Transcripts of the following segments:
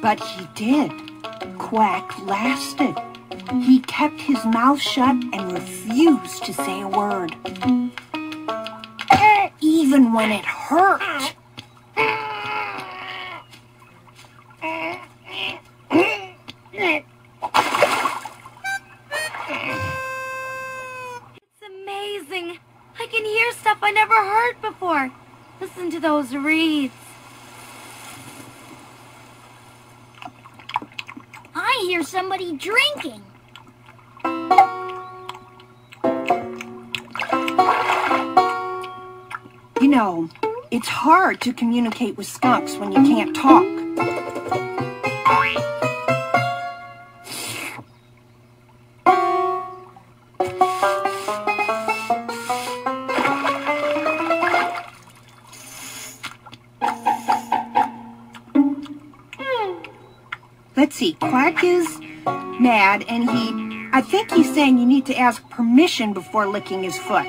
But he did. Quack lasted. He kept his mouth shut and refused to say a word. Even when it hurt. It's amazing. I can hear stuff I never heard before. Listen to those reeds. I hear somebody drinking. You know, it's hard to communicate with skunks when you can't talk. Let's see, Quack is mad, and I think he's saying you need to ask permission before licking his foot.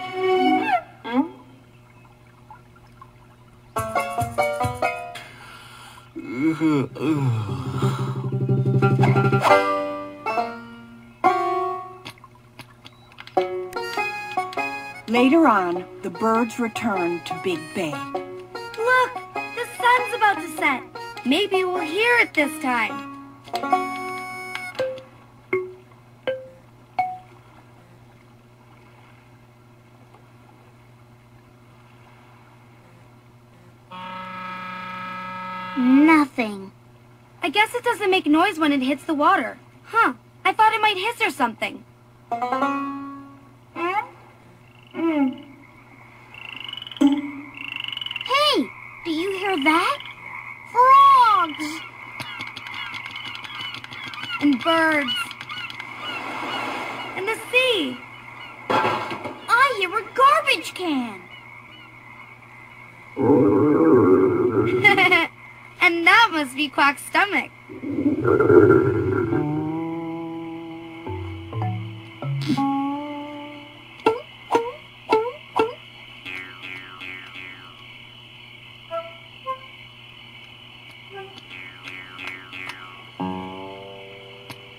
Later on, the birds returned to Big Bay. Look, the sun's about to set. Maybe we'll hear it this time. Nothing. I guess it doesn't make noise when it hits the water. Huh, I thought it might hiss or something. Hey, do you hear that? Frogs! And birds. And the sea. I hear a garbage can. And that must be Quack's stomach.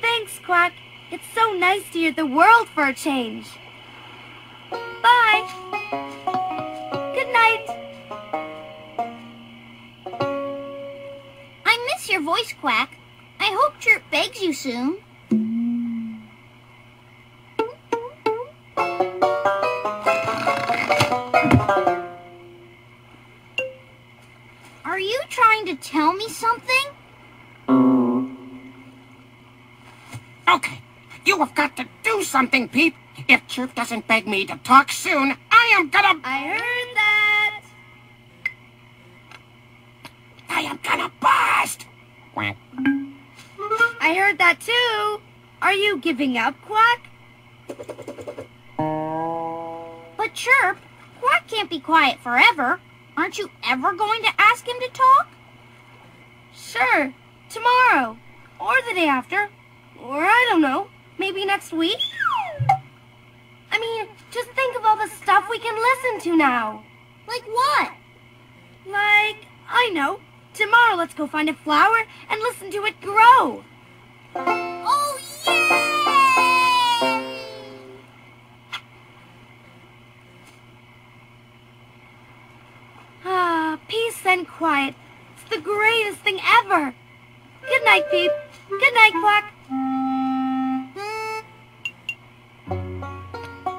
Thanks, Quack. It's so nice to hear the world for a change. Bye. Good night. I miss your voice, Quack. I hope Chirp begs you soon. Are you trying to tell me something? Okay, you have got to do something, Peep. If Chirp doesn't beg me to talk soon, I am gonna... I heard that. I am gonna bust! Quack. I heard that too. Are you giving up, Quack? But Chirp, Quack can't be quiet forever. Aren't you ever going to ask him to talk? Sure, tomorrow, or the day after, or I don't know, maybe next week. I mean, just think of all the stuff we can listen to now. Like what? Like, I know, tomorrow let's go find a flower and listen to it grow. Oh, yay! Ah, peace and quiet. It's the greatest thing ever. Good night, Peep. Good night, Quack.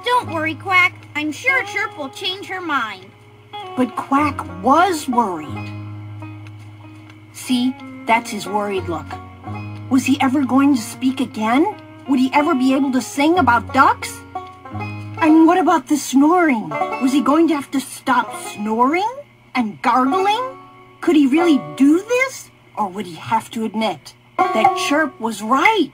Don't worry, Quack. I'm sure Chirp will change her mind. But Quack was worried. See, that's his worried look. Was he ever going to speak again? Would he ever be able to sing about ducks? And what about the snoring? Was he going to have to stop snoring and gargling? Could he really do this? Or would he have to admit that Chirp was right?